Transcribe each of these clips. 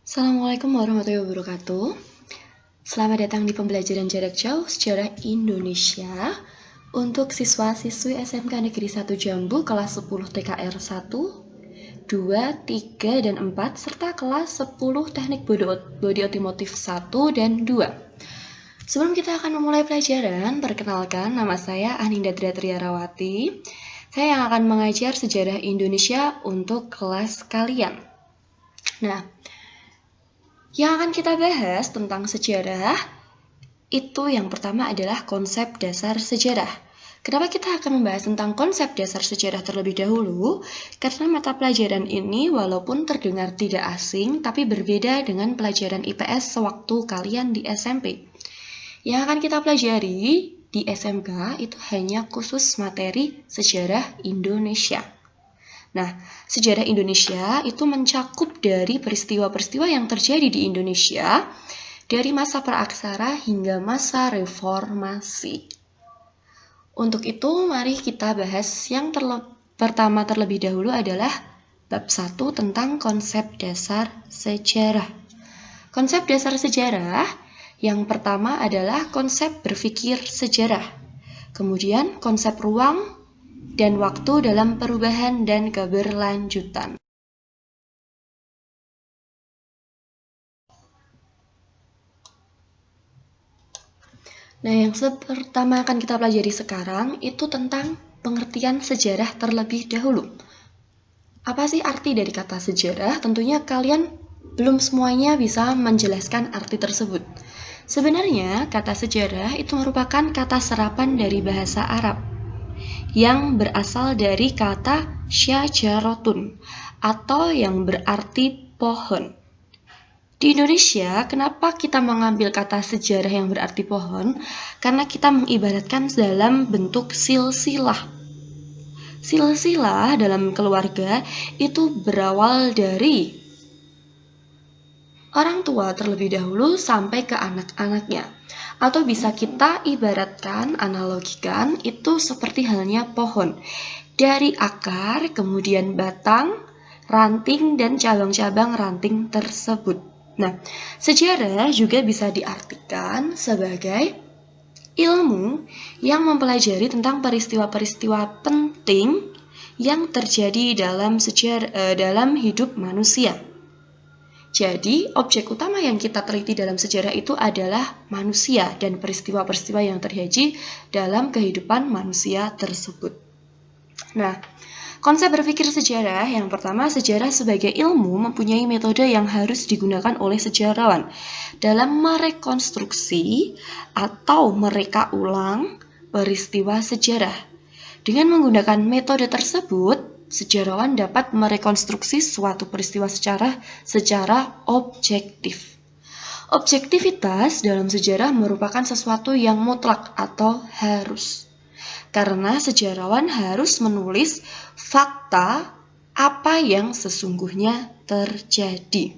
Assalamualaikum warahmatullahi wabarakatuh. Selamat datang di pembelajaran jarak jauh Sejarah Indonesia untuk siswa-siswi SMK Negeri 1 Jambu kelas 10 TKR 1, 2, 3, dan 4 serta kelas 10 Teknik Bodi Otomotif 1 dan 2. Sebelum kita akan memulai pelajaran, perkenalkan nama saya Aninda Triarawati. Saya yang akan mengajar sejarah Indonesia untuk kelas kalian. Nah, yang akan kita bahas tentang sejarah itu yang pertama adalah konsep dasar sejarah. Kenapa kita akan membahas tentang konsep dasar sejarah terlebih dahulu? Karena mata pelajaran ini walaupun terdengar tidak asing, tapi berbeda dengan pelajaran IPS sewaktu kalian di SMP. Yang akan kita pelajari di SMK itu hanya khusus materi sejarah Indonesia. Nah, sejarah Indonesia itu mencakup dari peristiwa-peristiwa yang terjadi di Indonesia dari masa praaksara hingga masa reformasi. Untuk itu, mari kita bahas yang pertama terlebih dahulu adalah bab 1 tentang konsep dasar sejarah. Konsep dasar sejarah yang pertama adalah konsep berpikir sejarah. Kemudian konsep ruang dan waktu dalam perubahan dan keberlanjutan. Nah, yang pertama akan kita pelajari sekarang itu tentang pengertian sejarah terlebih dahulu. Apa sih arti dari kata sejarah? Tentunya kalian belum semuanya bisa menjelaskan arti tersebut. Sebenarnya, kata sejarah itu merupakan kata serapan dari bahasa Arab yang berasal dari kata syajaratun atau yang berarti pohon. Di Indonesia, kenapa kita mengambil kata sejarah yang berarti pohon? Karena kita mengibaratkan dalam bentuk silsilah. Silsilah dalam keluarga itu berawal dari orang tua terlebih dahulu sampai ke anak-anaknya. Atau bisa kita ibaratkan, analogikan, itu seperti halnya pohon. Dari akar, kemudian batang, ranting, dan cabang-cabang ranting tersebut. Nah, sejarah juga bisa diartikan sebagai ilmu yang mempelajari tentang peristiwa-peristiwa penting yang terjadi dalam hidup manusia. Jadi, objek utama yang kita teliti dalam sejarah itu adalah manusia dan peristiwa-peristiwa yang terjadi dalam kehidupan manusia tersebut. Nah, konsep berpikir sejarah yang pertama, sejarah sebagai ilmu mempunyai metode yang harus digunakan oleh sejarawan dalam merekonstruksi atau mereka ulang peristiwa sejarah. Dengan menggunakan metode tersebut, sejarawan dapat merekonstruksi suatu peristiwa secara objektif. Objektivitas dalam sejarah merupakan sesuatu yang mutlak atau harus. Karena sejarawan harus menulis fakta apa yang sesungguhnya terjadi.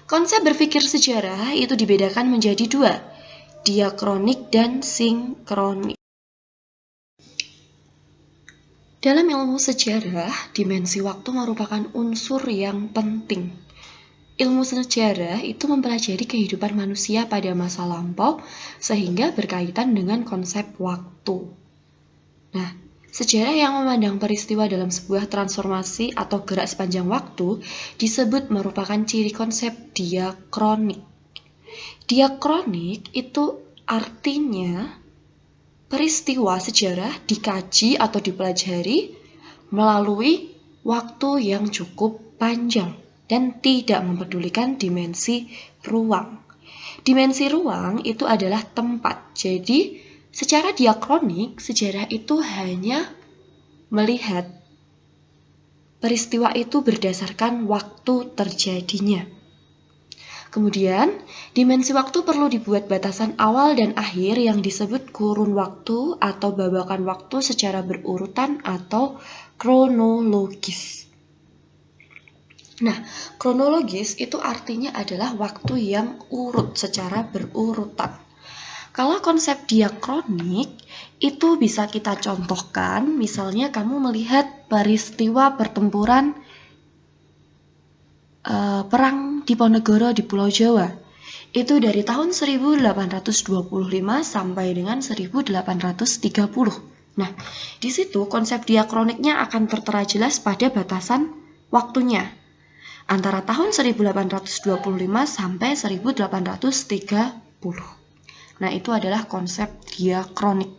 Konsep berpikir sejarah itu dibedakan menjadi dua, diakronik dan sinkronik. Dalam ilmu sejarah, dimensi waktu merupakan unsur yang penting. Ilmu sejarah itu mempelajari kehidupan manusia pada masa lampau sehingga berkaitan dengan konsep waktu. Nah, sejarah yang memandang peristiwa dalam sebuah transformasi atau gerak sepanjang waktu disebut merupakan ciri konsep diakronik. Diakronik itu artinya peristiwa sejarah dikaji atau dipelajari melalui waktu yang cukup panjang dan tidak mempedulikan dimensi ruang. Dimensi ruang itu adalah tempat. Jadi, secara diakronik, sejarah itu hanya melihat peristiwa itu berdasarkan waktu terjadinya. Kemudian, dimensi waktu perlu dibuat batasan awal dan akhir yang disebut kurun waktu atau babakan waktu secara berurutan atau kronologis. Nah, kronologis itu artinya adalah waktu yang urut secara berurutan. Kalau konsep diakronik itu bisa kita contohkan, misalnya kamu melihat peristiwa pertempuran Perang Diponegoro di Pulau Jawa. Itu dari tahun 1825 sampai dengan 1830. Nah, di situ konsep diakroniknya akan tertera jelas pada batasan waktunya antara tahun 1825 sampai 1830. Nah, itu adalah konsep diakronik.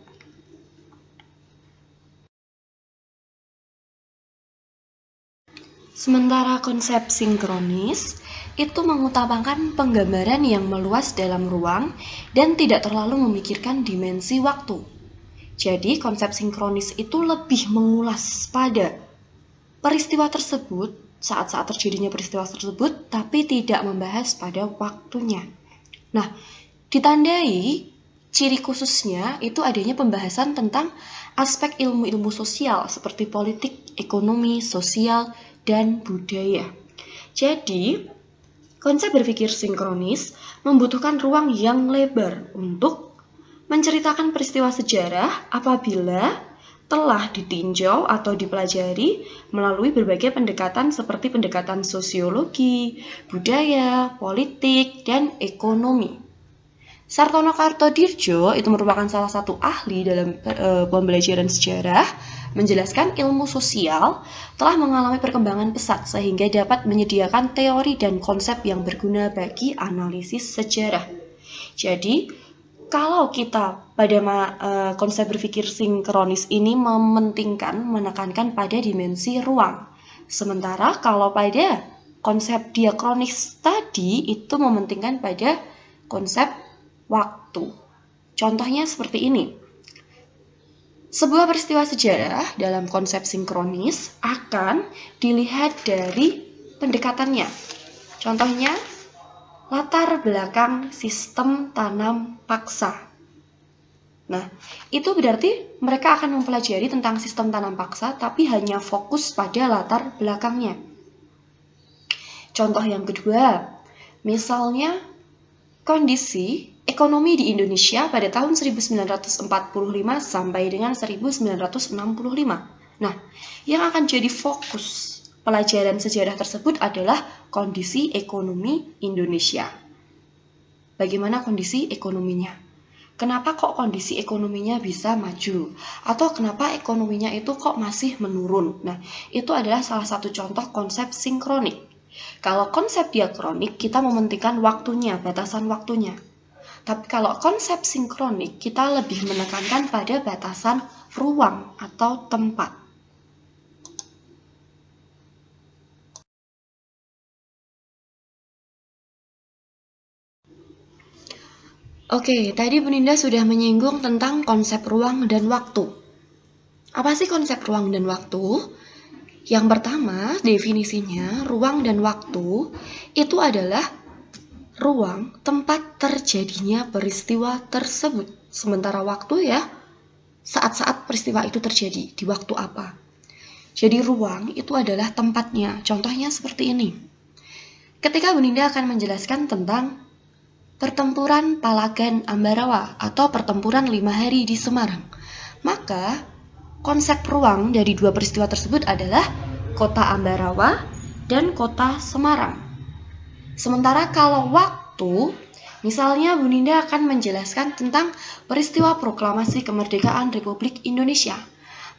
Sementara konsep sinkronis itu mengutamakan penggambaran yang meluas dalam ruang dan tidak terlalu memikirkan dimensi waktu. Jadi, konsep sinkronis itu lebih mengulas pada peristiwa tersebut, saat-saat terjadinya peristiwa tersebut, tapi tidak membahas pada waktunya. Nah, ditandai ciri khususnya itu adanya pembahasan tentang aspek ilmu-ilmu sosial seperti politik, ekonomi, sosial, dan budaya. Jadi, konsep berpikir sinkronis membutuhkan ruang yang lebar untuk menceritakan peristiwa sejarah apabila telah ditinjau atau dipelajari melalui berbagai pendekatan seperti pendekatan sosiologi, budaya, politik, dan ekonomi. Sartono Kartodirjo itu merupakan salah satu ahli dalam pembelajaran sejarah, menjelaskan ilmu sosial telah mengalami perkembangan pesat sehingga dapat menyediakan teori dan konsep yang berguna bagi analisis sejarah. Jadi, kalau kita pada konsep berpikir sinkronis ini menekankan pada dimensi ruang. Sementara kalau pada konsep diakronis tadi itu mementingkan pada konsep waktu. Contohnya seperti ini. Sebuah peristiwa sejarah dalam konsep sinkronis akan dilihat dari pendekatannya. Contohnya, latar belakang sistem tanam paksa. Nah, itu berarti mereka akan mempelajari tentang sistem tanam paksa, tapi hanya fokus pada latar belakangnya. Contoh yang kedua, misalnya kondisi ekonomi di Indonesia pada tahun 1945 sampai dengan 1965. Nah, yang akan jadi fokus pelajaran sejarah tersebut adalah kondisi ekonomi Indonesia. Bagaimana kondisi ekonominya? Kenapa kok kondisi ekonominya bisa maju? Atau kenapa ekonominya itu kok masih menurun? Nah, itu adalah salah satu contoh konsep sinkronik. Kalau konsep diakronik, kita mementingkan waktunya, batasan waktunya. Tapi kalau konsep sinkronik, kita lebih menekankan pada batasan ruang atau tempat. Oke, tadi Bu Ninda sudah menyinggung tentang konsep ruang dan waktu. Apa sih konsep ruang dan waktu? Yang pertama, definisinya ruang dan waktu itu adalah ruang tempat terjadinya peristiwa tersebut. Sementara waktu ya, saat-saat peristiwa itu terjadi, di waktu apa. Jadi ruang itu adalah tempatnya. Contohnya seperti ini. Ketika Bu Ninda akan menjelaskan tentang pertempuran Palagan Ambarawa atau pertempuran 5 hari di Semarang, maka konsep ruang dari dua peristiwa tersebut adalah kota Ambarawa dan kota Semarang. Sementara kalau waktu, misalnya Bu Ninda akan menjelaskan tentang peristiwa proklamasi kemerdekaan Republik Indonesia,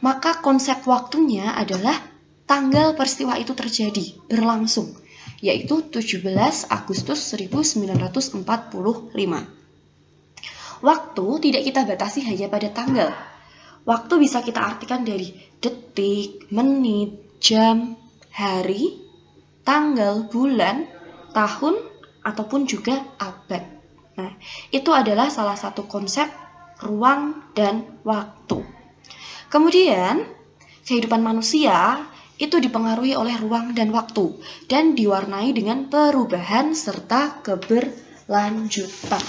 maka konsep waktunya adalah tanggal peristiwa itu terjadi, berlangsung, yaitu 17 Agustus 1945. Waktu tidak kita batasi hanya pada tanggal. Waktu bisa kita artikan dari detik, menit, jam, hari, tanggal, bulan, tahun, ataupun juga abad. Nah, itu adalah salah satu konsep ruang dan waktu. Kemudian, kehidupan manusia itu dipengaruhi oleh ruang dan waktu dan diwarnai dengan perubahan serta keberlanjutan.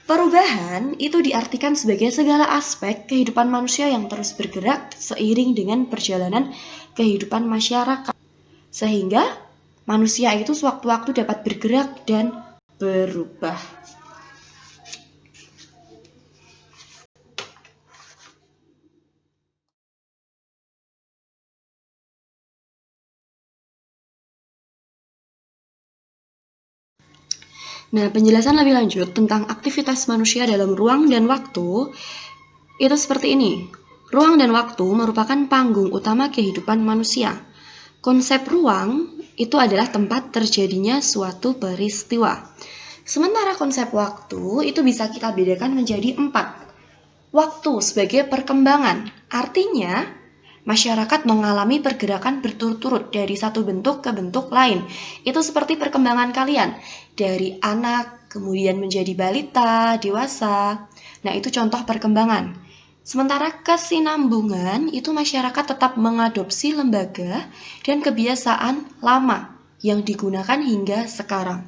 Perubahan itu diartikan sebagai segala aspek kehidupan manusia yang terus bergerak seiring dengan perjalanan kehidupan masyarakat. Sehingga manusia itu sewaktu-waktu dapat bergerak dan berubah. Nah, penjelasan lebih lanjut tentang aktivitas manusia dalam ruang dan waktu itu seperti ini. Ruang dan waktu merupakan panggung utama kehidupan manusia. Konsep ruang itu adalah tempat terjadinya suatu peristiwa. Sementara konsep waktu itu bisa kita bedakan menjadi 4. Waktu sebagai perkembangan, artinya masyarakat mengalami pergerakan berturut-turut dari satu bentuk ke bentuk lain. Itu seperti perkembangan kalian, dari anak, kemudian menjadi balita, dewasa. Nah, itu contoh perkembangan. Sementara kesinambungan itu masyarakat tetap mengadopsi lembaga dan kebiasaan lama yang digunakan hingga sekarang.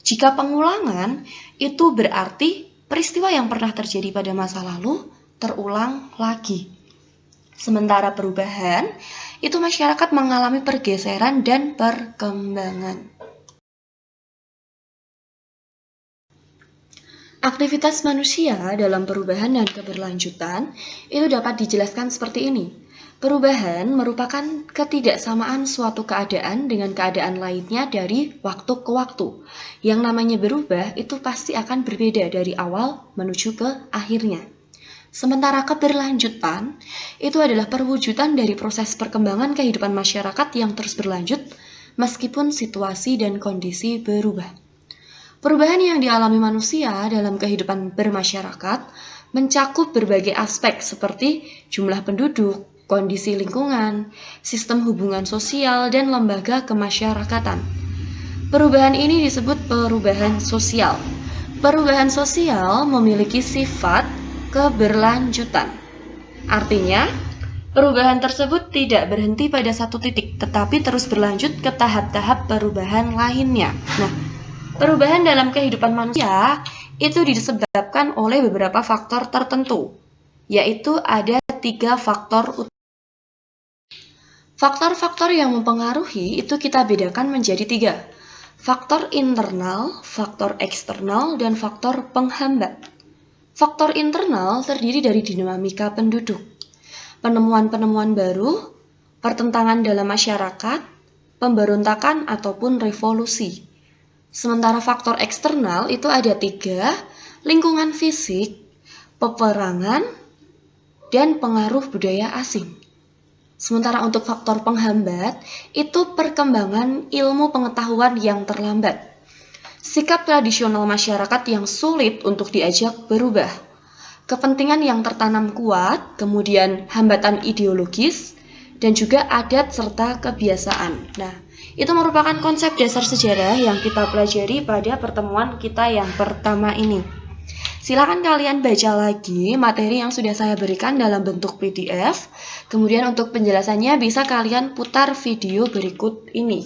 Jika pengulangan, itu berarti peristiwa yang pernah terjadi pada masa lalu terulang lagi. Sementara perubahan, itu masyarakat mengalami pergeseran dan perkembangan. Aktivitas manusia dalam perubahan dan keberlanjutan itu dapat dijelaskan seperti ini. Perubahan merupakan ketidaksamaan suatu keadaan dengan keadaan lainnya dari waktu ke waktu. Yang namanya berubah itu pasti akan berbeda dari awal menuju ke akhirnya. Sementara keberlanjutan itu adalah perwujudan dari proses perkembangan kehidupan masyarakat yang terus berlanjut meskipun situasi dan kondisi berubah. Perubahan yang dialami manusia dalam kehidupan bermasyarakat mencakup berbagai aspek seperti jumlah penduduk, kondisi lingkungan, sistem hubungan sosial, dan lembaga kemasyarakatan. Perubahan ini disebut perubahan sosial. Perubahan sosial memiliki sifat keberlanjutan. Artinya, perubahan tersebut tidak berhenti pada satu titik, tetapi terus berlanjut ke tahap-tahap perubahan lainnya. Nah, perubahan dalam kehidupan manusia itu disebabkan oleh beberapa faktor tertentu, yaitu ada 3 faktor utama. Faktor-faktor yang mempengaruhi itu kita bedakan menjadi 3. Faktor internal, faktor eksternal, dan faktor penghambat. Faktor internal terdiri dari dinamika penduduk, penemuan-penemuan baru, pertentangan dalam masyarakat, pemberontakan ataupun revolusi. Sementara faktor eksternal itu ada 3, lingkungan fisik, peperangan, dan pengaruh budaya asing. Sementara untuk faktor penghambat, itu perkembangan ilmu pengetahuan yang terlambat. Sikap tradisional masyarakat yang sulit untuk diajak berubah. Kepentingan yang tertanam kuat, kemudian hambatan ideologis, dan juga adat serta kebiasaan. Nah, itu merupakan konsep dasar sejarah yang kita pelajari pada pertemuan kita yang pertama ini. Silakan kalian baca lagi materi yang sudah saya berikan dalam bentuk PDF. Kemudian untuk penjelasannya bisa kalian putar video berikut ini.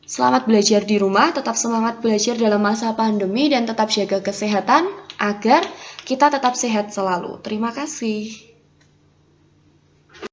Selamat belajar di rumah, tetap semangat belajar dalam masa pandemi dan tetap jaga kesehatan agar kita tetap sehat selalu. Terima kasih.